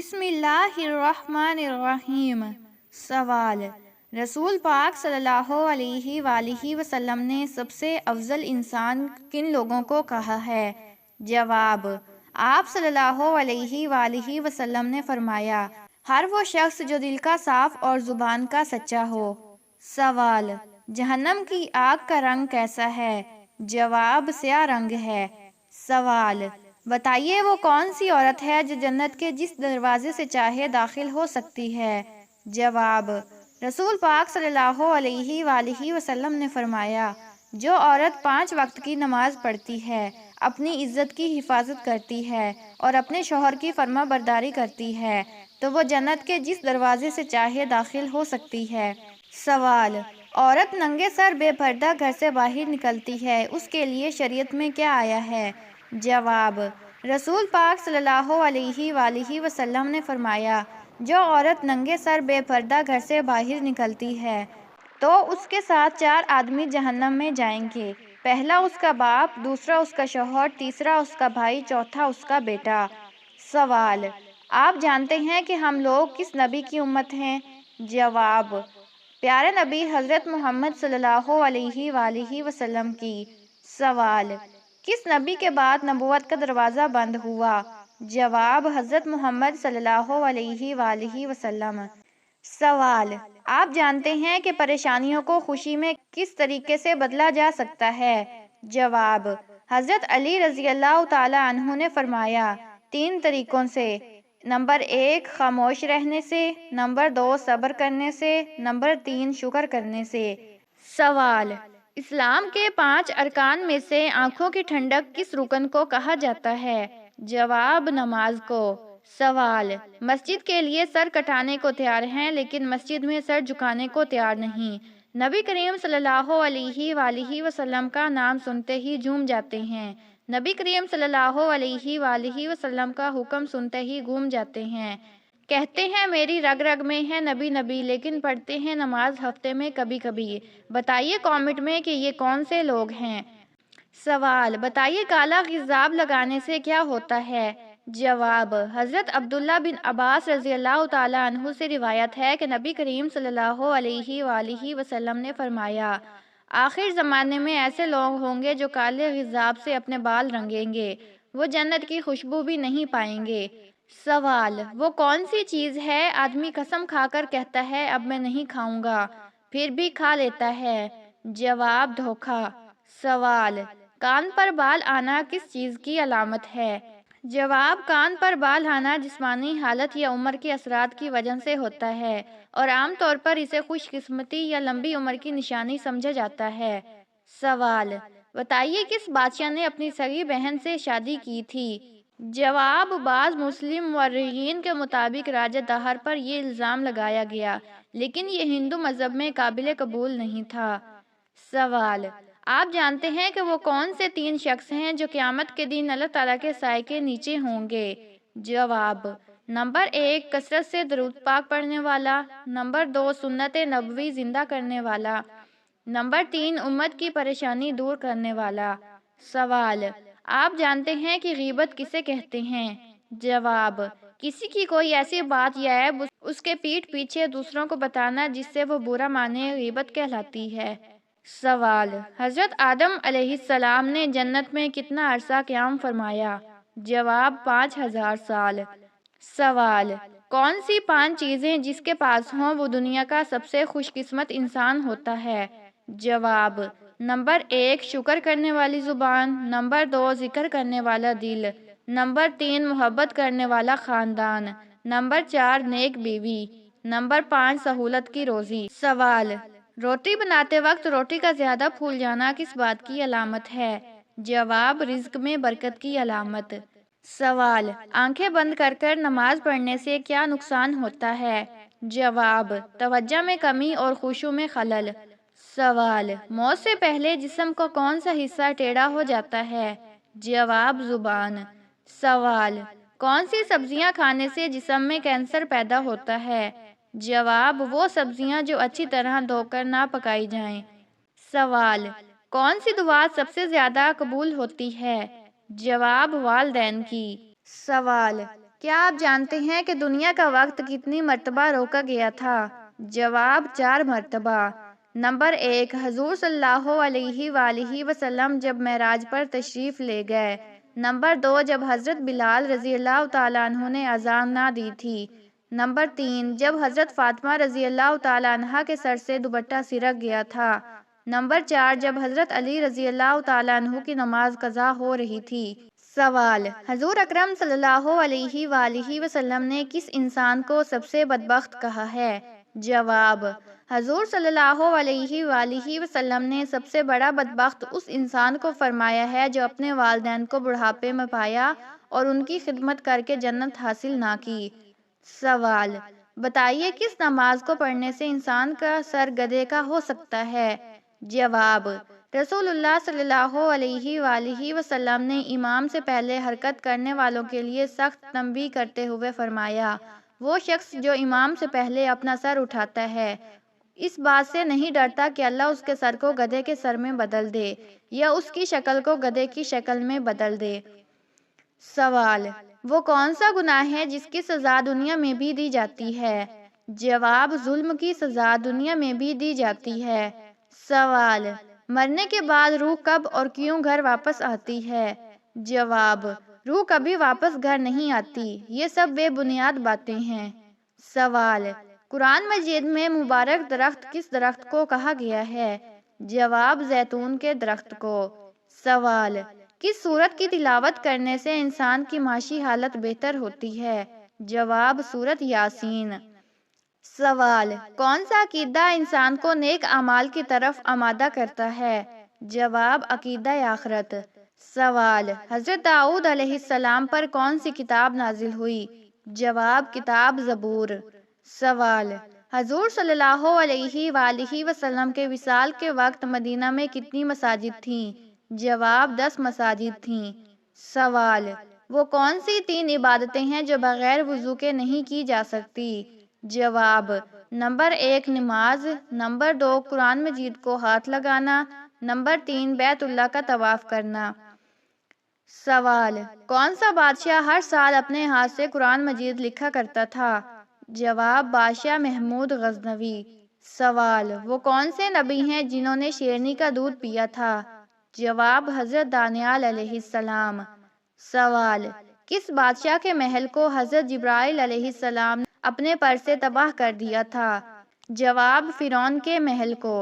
بسم اللہ الرحمن الرحیم۔ سوال: رسول پاک صلی اللہ علیہ وآلہ وسلم نے سب سے افضل انسان کن لوگوں کو کہا ہے؟ جواب: آپ صلی اللہ علیہ وآلہ وسلم نے فرمایا، ہر وہ شخص جو دل کا صاف اور زبان کا سچا ہو۔ سوال: جہنم کی آگ کا رنگ کیسا ہے؟ جواب: سیاہ رنگ ہے۔ سوال: بتائیے وہ کون سی عورت ہے جو جنت کے جس دروازے سے چاہے داخل ہو سکتی ہے؟ جواب: رسول پاک صلی اللہ علیہ وآلہ وسلم نے فرمایا، جو عورت 5 وقت کی نماز پڑھتی ہے، اپنی عزت کی حفاظت کرتی ہے اور اپنے شوہر کی فرما برداری کرتی ہے تو وہ جنت کے جس دروازے سے چاہے داخل ہو سکتی ہے۔ سوال: عورت ننگے سر بے پردہ گھر سے باہر نکلتی ہے، اس کے لیے شریعت میں کیا آیا ہے؟ جواب: رسول پاک صلی اللہ علیہ وآلہ وسلم نے فرمایا، جو عورت ننگے سر بے پردہ گھر سے باہر نکلتی ہے تو اس کے ساتھ 4 آدمی جہنم میں جائیں گے، پہلا اس کا باپ، دوسرا اس کا شوہر، تیسرا اس کا بھائی، چوتھا اس کا بیٹا۔ سوال: آپ جانتے ہیں کہ ہم لوگ کس نبی کی امت ہیں؟ جواب: پیارے نبی حضرت محمد صلی اللہ علیہ وآلہ وسلم کی۔ سوال: کس نبی کے بعد نبوت کا دروازہ بند ہوا؟ جواب: حضرت محمد صلی اللہ علیہ وآلہ وسلم۔ سوال: آپ جانتے ہیں کہ پریشانیوں کو خوشی میں کس طریقے سے بدلا جا سکتا ہے؟ جواب: حضرت علی رضی اللہ تعالی عنہ نے فرمایا، 3 طریقوں سے۔ نمبر 1 خاموش رہنے سے، نمبر 2 صبر کرنے سے، نمبر 3 شکر کرنے سے۔ سوال: اسلام کے 5 ارکان میں سے آنکھوں کی ٹھنڈک کس رکن کو کہا جاتا ہے؟ جواب: نماز کو۔ سوال: مسجد کے لیے سر کٹانے کو تیار ہیں لیکن مسجد میں سر جھکانے کو تیار نہیں۔ نبی کریم صلی اللہ علیہ وآلہ وسلم کا نام سنتے ہی جھوم جاتے ہیں۔ نبی کریم صلی اللہ علیہ وآلہ وسلم کا حکم سنتے ہی گھوم جاتے ہیں۔ کہتے ہیں میری رگ رگ میں ہے نبی نبی، لیکن پڑھتے ہیں نماز ہفتے میں کبھی کبھی۔ بتائیے کامنٹ میں کہ یہ کون سے لوگ ہیں؟ سوال: بتائیے کالا غضاب لگانے سے کیا ہوتا ہے؟ جواب: حضرت عبداللہ بن عباس رضی اللہ تعالی عنہ سے روایت ہے کہ نبی کریم صلی اللہ علیہ وآلہ وسلم نے فرمایا، آخر زمانے میں ایسے لوگ ہوں گے جو کالے غضاب سے اپنے بال رنگیں گے، وہ جنت کی خوشبو بھی نہیں پائیں گے۔ سوال: وہ کون سی چیز ہے آدمی قسم کھا کر کہتا ہے اب میں نہیں کھاؤں گا، پھر بھی کھا لیتا ہے؟ جواب: دھوکہ۔ سوال: کان پر بال آنا کس چیز کی علامت ہے؟ جواب: کان پر بال آنا جسمانی حالت یا عمر کے اثرات کی وجہ سے ہوتا ہے اور عام طور پر اسے خوش قسمتی یا لمبی عمر کی نشانی سمجھا جاتا ہے۔ سوال: بتائیے کس بادشاہ نے اپنی سگی بہن سے شادی کی تھی؟ جواب: بعض مسلم مورخین کے مطابق راجہ دہر پر یہ الزام لگایا گیا، لیکن یہ ہندو مذہب میں قابل قبول نہیں تھا۔ سوال: آپ جانتے ہیں کہ وہ کون سے 3 شخص ہیں جو قیامت کے دن اللہ تعالیٰ کے سائے کے نیچے ہوں گے؟ جواب: نمبر 1 کثرت سے درود پاک پڑھنے والا، نمبر 2 سنت نبوی زندہ کرنے والا، نمبر 3 امت کی پریشانی دور کرنے والا۔ سوال: آپ جانتے ہیں کہ غیبت کسے کہتے ہیں؟ جواب: کسی کی کوئی ایسی بات یا عیب اس کے پیٹھ پیچھے دوسروں کو بتانا جس سے وہ برا مانے، غیبت کہلاتی ہے۔ سوال: حضرت آدم علیہ السلام نے جنت میں کتنا عرصہ قیام فرمایا؟ جواب: 5000 سال۔ سوال: کون سی 5 چیزیں جس کے پاس ہوں وہ دنیا کا سب سے خوش قسمت انسان ہوتا ہے؟ جواب: نمبر 1 شکر کرنے والی زبان، نمبر 2 ذکر کرنے والا دل، نمبر 3 محبت کرنے والا خاندان، نمبر 4 نیک بیوی، نمبر 5 سہولت کی روزی۔ سوال: روٹی بناتے وقت روٹی کا زیادہ پھول جانا کس بات کی علامت ہے؟ جواب: رزق میں برکت کی علامت۔ سوال: آنکھیں بند کر کر نماز پڑھنے سے کیا نقصان ہوتا ہے؟ جواب: توجہ میں کمی اور خشوع میں خلل۔ سوال: موت سے پہلے جسم کا کون سا حصہ ٹیڑھا ہو جاتا ہے؟ جواب: زبان۔ سوال: کون سی سبزیاں کھانے سے جسم میں کینسر پیدا ہوتا ہے؟ جواب: وہ سبزیاں جو اچھی طرح دھو کر نہ پکائی جائیں۔ سوال: کون سی دعا سب سے زیادہ قبول ہوتی ہے؟ جواب: والدین کی۔ سوال: کیا آپ جانتے ہیں کہ دنیا کا وقت کتنی مرتبہ روکا گیا تھا؟ جواب 4 مرتبہ۔ نمبر 1، حضور صلی اللہ علیہ وآلہ وسلم جب معراج پر تشریف لے گئے۔ نمبر 2، جب حضرت بلال رضی اللہ تعالیٰ عنہ نے اذان نہ دی تھی۔ نمبر 3، جب حضرت فاطمہ رضی اللہ تعالیٰ عنہ کے سر سے دوپٹہ سرک گیا تھا۔ نمبر 4، جب حضرت علی رضی اللہ تعالیٰ عنہ کی نماز قضا ہو رہی تھی۔ سوال: حضور اکرم صلی اللہ علیہ وآلہ وسلم نے کس انسان کو سب سے بدبخت کہا ہے؟ جواب: حضور صلی اللہ علیہ وآلہ وسلم نے سب سے بڑا بدبخت اس انسان کو فرمایا ہے جو اپنے والدین کو بڑھاپے میں پایا اور ان کی خدمت کر کے جنت حاصل نہ کی۔ سوال: بتائیے کس نماز کو پڑھنے سے انسان کا سر گدھے کا ہو سکتا ہے؟ جواب: رسول اللہ صلی اللہ علیہ وآلہ وسلم نے امام سے پہلے حرکت کرنے والوں کے لیے سخت تنبیہ کرتے ہوئے فرمایا، وہ شخص جو امام سے پہلے اپنا سر اٹھاتا ہے اس بات سے نہیں ڈرتا کہ اللہ اس کے سر کو گدھے کے سر میں بدل دے یا اس کی شکل کو گدھے کی شکل میں بدل دے۔ سوال: وہ کون سا گناہ ہے جس کی سزا دنیا میں بھی دی جاتی ہے؟ جواب: ظلم کی سزا دنیا میں بھی دی جاتی ہے۔ سوال: مرنے کے بعد روح کب اور کیوں گھر واپس آتی ہے؟ جواب: روح کبھی واپس گھر نہیں آتی، یہ سب بے بنیاد باتیں ہیں۔ سوال: قرآن مجید میں مبارک درخت کس درخت کو کہا گیا ہے؟ جواب: زیتون کے درخت کو۔ سوال: کس سورت کی تلاوت کرنے سے انسان کی معاشی حالت بہتر ہوتی ہے؟ جواب: سورت یاسین۔ سوال: کون سا عقیدہ انسان کو نیک اعمال کی طرف آمادہ کرتا ہے؟ جواب: عقیدہ آخرت۔ سوال: حضرت داؤد علیہ السلام پر کون سی کتاب نازل ہوئی؟ جواب: کتاب زبور۔ سوال: حضور صلی اللہ علیہ وآلہ وسلم کے وصال کے وقت مدینہ میں کتنی مساجد تھیں؟ جواب: 10 مساجد تھیں۔ سوال: وہ کون سی 3 عبادتیں ہیں جو بغیر وضو کے نہیں کی جا سکتی؟ جواب: نمبر 1 نماز، نمبر 2 قرآن مجید کو ہاتھ لگانا، نمبر 3 بیت اللہ کا طواف کرنا۔ سوال: کون سا بادشاہ ہر سال اپنے ہاتھ سے قرآن مجید لکھا کرتا تھا؟ جواب: بادشاہ محمود غزنوی۔ سوال: وہ کون سے نبی ہیں جنہوں نے شیرنی کا دودھ پیا تھا؟ جواب: حضرت دانیال علیہ السلام۔ سوال: کس بادشاہ کے محل کو حضرت جبرائیل علیہ السلام نے اپنے پر سے تباہ کر دیا تھا؟ جواب: فرعون کے محل کو۔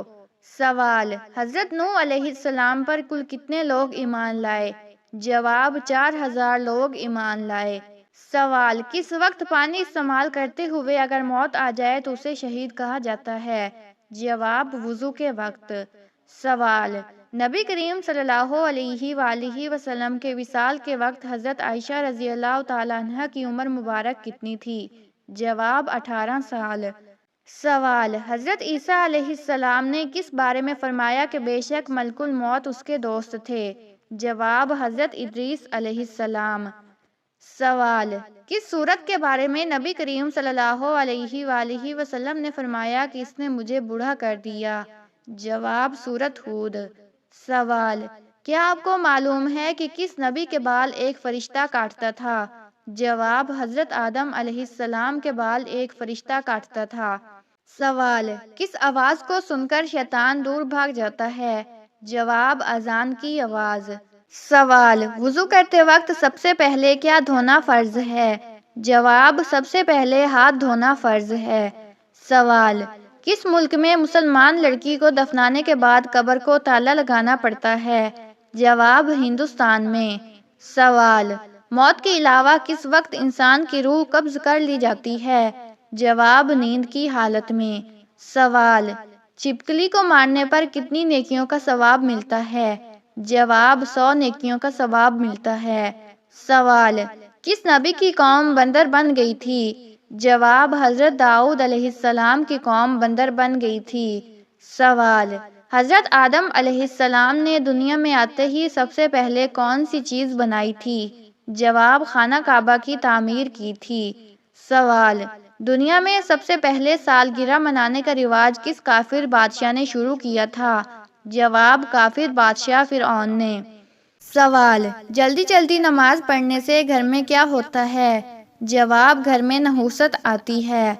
سوال: حضرت نوح علیہ السلام پر کل کتنے لوگ ایمان لائے؟ جواب: 4000 لوگ ایمان لائے۔ سوال: کس وقت پانی استعمال کرتے ہوئے اگر موت آ جائے تو اسے شہید کہا جاتا ہے؟ جواب: وضو کے وقت۔ سوال: نبی کریم صلی اللہ علیہ وآلہ وسلم کے وصال کے وقت حضرت عائشہ رضی اللہ تعالیٰ عنہ کی عمر مبارک کتنی تھی؟ جواب: 18 سال۔ سوال: حضرت عیسیٰ علیہ السلام نے کس بارے میں فرمایا کہ بے شک ملک الموت اس کے دوست تھے؟ جواب: حضرت ادریس علیہ السلام۔ سوال: کس سورت کے بارے میں نبی کریم صلی اللہ علیہ وآلہ وسلم نے فرمایا کہ اس نے مجھے بوڑھا کر دیا؟ جواب: سورت ہود۔ سوال: کیا آپ کو معلوم ہے کہ کس نبی کے بال ایک فرشتہ کاٹتا تھا؟ جواب: حضرت آدم علیہ السلام کے بال ایک فرشتہ کاٹتا تھا۔ سوال: کس آواز کو سن کر شیطان دور بھاگ جاتا ہے؟ جواب: اذان کی آواز۔ سوال: وضو کرتے وقت سب سے پہلے کیا دھونا فرض ہے؟ جواب: سب سے پہلے ہاتھ دھونا فرض ہے۔ سوال: کس ملک میں مسلمان لڑکی کو دفنانے کے بعد قبر کو تالا لگانا پڑتا ہے؟ جواب: ہندوستان میں۔ سوال: موت کے علاوہ کس وقت انسان کی روح قبض کر لی جاتی ہے؟ جواب: نیند کی حالت میں۔ سوال: چھپکلی کو مارنے پر کتنی نیکیوں کا ثواب ملتا ہے؟ جواب: 100 نیکیوں کا ثواب ملتا ہے۔ سوال: کس نبی کی قوم بندر بن گئی تھی؟ جواب: حضرت داؤد علیہ السلام کی قوم بندر بن گئی تھی۔ سوال: حضرت آدم علیہ السلام نے دنیا میں آتے ہی سب سے پہلے کون سی چیز بنائی تھی؟ جواب: خانہ کعبہ کی تعمیر کی تھی۔ سوال: دنیا میں سب سے پہلے سالگرہ منانے کا رواج کس کافر بادشاہ نے شروع کیا تھا؟ جواب: کافر بادشاہ فرعون نے۔ سوال: جلدی جلدی نماز پڑھنے سے گھر میں کیا ہوتا ہے؟ جواب گھر میں نحوست آتی ہے۔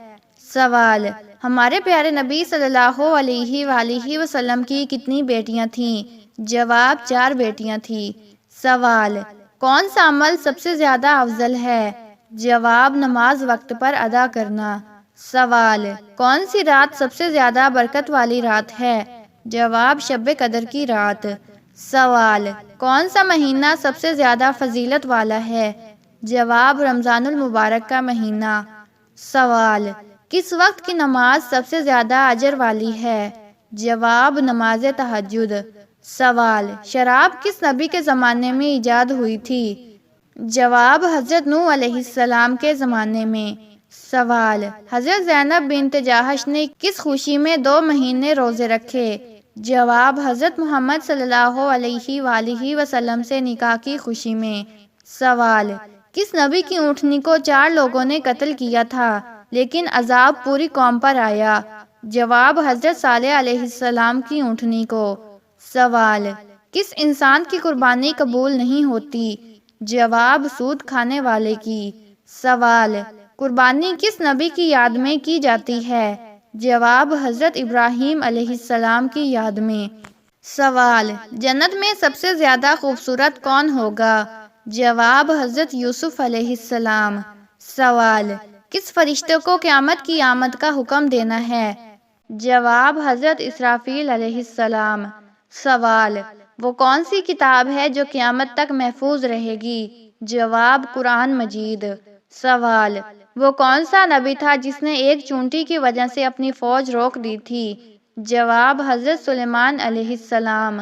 سوال، ہمارے پیارے نبی صلی اللہ علیہ وآلہ وسلم کی کتنی بیٹیاں تھیں؟ جواب 4 بیٹیاں تھیں۔ سوال، کون سا عمل سب سے زیادہ افضل ہے؟ جواب نماز وقت پر ادا کرنا۔ سوال، کون سی رات سب سے زیادہ برکت والی رات ہے؟ جواب شب قدر کی رات۔ سوال، کون سا مہینہ سب سے زیادہ فضیلت والا ہے؟ جواب رمضان المبارک کا مہینہ۔ سوال، کس وقت کی نماز سب سے زیادہ اجر والی ہے؟ جواب نماز تہجد۔ سوال، شراب کس نبی کے زمانے میں ایجاد ہوئی تھی؟ جواب حضرت نوح علیہ السلام کے زمانے میں۔ سوال، حضرت زینب بنت جحش نے کس خوشی میں 2 مہینے روزے رکھے؟ جواب حضرت محمد صلی اللہ علیہ وآلہ وسلم سے نکاح کی خوشی میں۔ سوال، کس نبی کی اونٹنی کو 4 لوگوں نے قتل کیا تھا لیکن عذاب پوری قوم پر آیا؟ جواب حضرت صالح علیہ السلام کی اونٹنی کو۔ سوال، کس انسان کی قربانی قبول نہیں ہوتی؟ جواب سود کھانے والے کی۔ سوال، قربانی کس نبی کی یاد میں کی جاتی ہے؟ جواب حضرت ابراہیم علیہ السلام کی یاد میں۔ سوال، جنت میں سب سے زیادہ خوبصورت کون ہوگا؟ جواب حضرت یوسف علیہ السلام۔ سوال، کس فرشتے کو قیامت کی آمد کا حکم دینا ہے؟ جواب حضرت اسرافیل علیہ السلام۔ سوال، وہ کون سی کتاب ہے جو قیامت تک محفوظ رہے گی؟ جواب قرآن مجید۔ سوال، وہ کون سا نبی تھا جس نے ایک چونٹی کی وجہ سے اپنی فوج روک دی تھی؟ جواب حضرت سلیمان علیہ السلام۔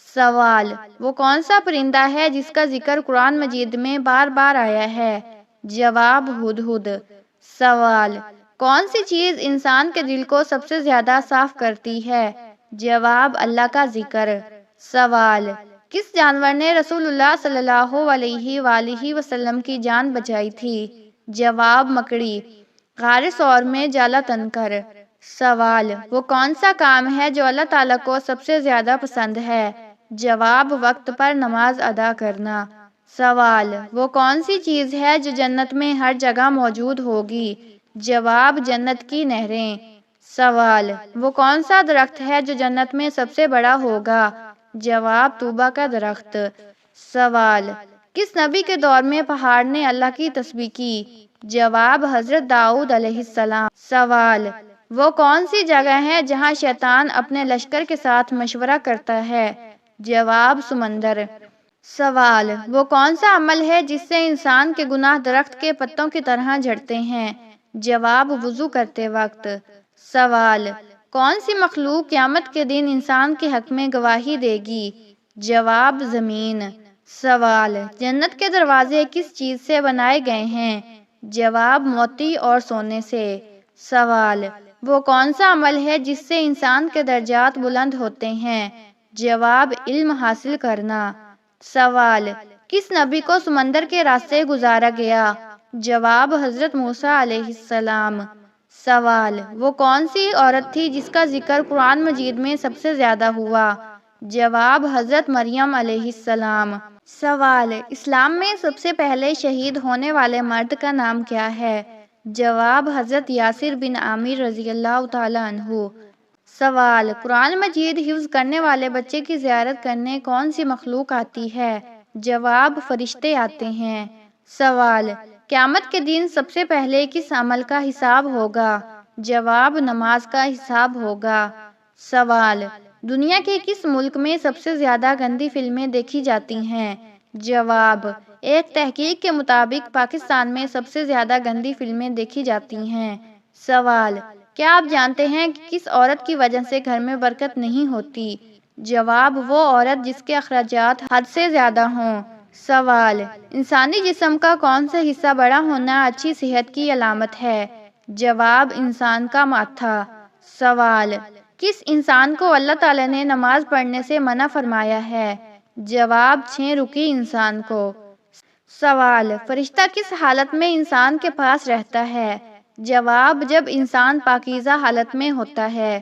سوال، وہ کون سا پرندہ ہے جس کا ذکر قرآن مجید میں بار بار آیا ہے؟ جواب ہدہد۔ سوال، کون سی چیز انسان کے دل کو سب سے زیادہ صاف کرتی ہے؟ جواب اللہ کا ذکر۔ سوال، کس جانور نے رسول اللہ صلی اللہ علیہ وآلہ وسلم کی جان بچائی تھی؟ جواب مکڑی، غار ثور میں جالا تن کر۔ سوال، وہ کون سا کام ہے جو اللہ تعالیٰ کو سب سے زیادہ پسند ہے؟ جواب وقت پر نماز ادا کرنا۔ سوال، وہ کون سی چیز ہے جو جنت میں ہر جگہ موجود ہوگی؟ جواب جنت کی نہریں۔ سوال، وہ کون سا درخت ہے جو جنت میں سب سے بڑا ہوگا؟ جواب طوبہ کا درخت۔ سوال، کس نبی کے دور میں پہاڑ نے اللہ کی تسبیح کی؟ جواب حضرت داؤد علیہ السلام۔ سوال، وہ کون سی جگہ ہے جہاں شیطان اپنے لشکر کے ساتھ مشورہ کرتا ہے؟ جواب سمندر۔ سوال، وہ کون سا عمل ہے جس سے انسان کے گناہ درخت کے پتوں کی طرح جھڑتے ہیں؟ جواب وضو کرتے وقت۔ سوال، کون سی مخلوق قیامت کے دن انسان کے حق میں گواہی دے گی؟ جواب زمین۔ سوال، جنت کے دروازے کس چیز سے بنائے گئے ہیں؟ جواب موتی اور سونے سے۔ سوال، وہ کون سا عمل ہے جس سے انسان کے درجات بلند ہوتے ہیں؟ جواب علم حاصل کرنا۔ سوال، کس نبی کو سمندر کے راستے گزارا گیا؟ جواب حضرت موسیٰ علیہ السلام۔ سوال، وہ کون سی عورت تھی جس کا ذکر قرآن مجید میں سب سے زیادہ ہوا؟ جواب حضرت مریم علیہ السلام۔ سوال، اسلام میں سب سے پہلے شہید ہونے والے مرد کا نام کیا ہے؟ جواب حضرت یاسر بن عامر رضی اللہ تعالی عنہ۔ سوال، قرآن مجید حفظ کرنے والے بچے کی زیارت کرنے کون سی مخلوق آتی ہے؟ جواب فرشتے آتے ہیں۔ سوال، قیامت کے دن سب سے پہلے کس عمل کا حساب ہوگا؟ جواب نماز کا حساب ہوگا۔ سوال، دنیا کے کس ملک میں سب سے زیادہ گندی فلمیں دیکھی جاتی ہیں؟ جواب، ایک تحقیق کے مطابق پاکستان میں سب سے زیادہ گندی فلمیں دیکھی جاتی ہیں۔ سوال، کیا آپ جانتے ہیں کہ کس عورت کی وجہ سے گھر میں برکت نہیں ہوتی؟ جواب وہ عورت جس کے اخراجات حد سے زیادہ ہوں۔ سوال، انسانی جسم کا کون سا حصہ بڑا ہونا اچھی صحت کی علامت ہے؟ جواب انسان کا ماتھا۔ سوال، کس انسان کو اللہ تعالیٰ نے نماز پڑھنے سے منع فرمایا ہے؟ جواب 6 رکی انسان کو۔ سوال، فرشتہ کس حالت میں انسان کے پاس رہتا ہے؟ جواب جب انسان پاکیزہ حالت میں ہوتا ہے۔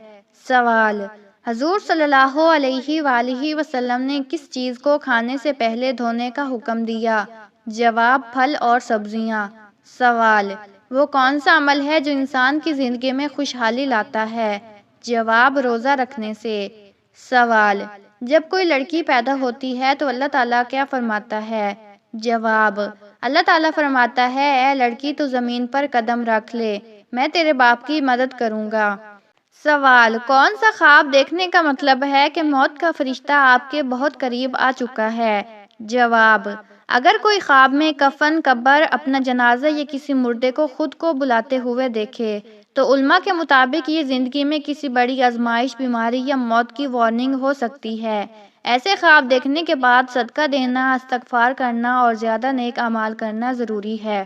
سوال، حضور صلی اللہ علیہ وآلہ وسلم نے کس چیز کو کھانے سے پہلے دھونے کا حکم دیا؟ جواب پھل اور سبزیاں۔ سوال: وہ کون سا عمل ہے جو انسان کی زندگی میں خوشحالی لاتا ہے؟ جواب: روزہ رکھنے سے۔ سوال: جب کوئی لڑکی پیدا ہوتی ہے تو اللہ تعالیٰ کیا فرماتا ہے؟ جواب: اللہ تعالیٰ فرماتا ہے، اے لڑکی تو زمین پر قدم رکھ لے، میں تیرے باپ کی مدد کروں گا۔ سوال: کون سا خواب دیکھنے کا مطلب ہے کہ موت کا فرشتہ آپ کے بہت قریب آ چکا ہے؟ جواب: اگر کوئی خواب میں کفن، قبر، اپنا جنازہ یا کسی مردے کو خود کو بلاتے ہوئے دیکھے تو علماء کے مطابق یہ زندگی میں کسی بڑی آزمائش، بیماری یا موت کی وارننگ ہو سکتی ہے۔ ایسے خواب دیکھنے کے بعد صدقہ دینا، استغفار کرنا اور زیادہ نیک اعمال کرنا ضروری ہے۔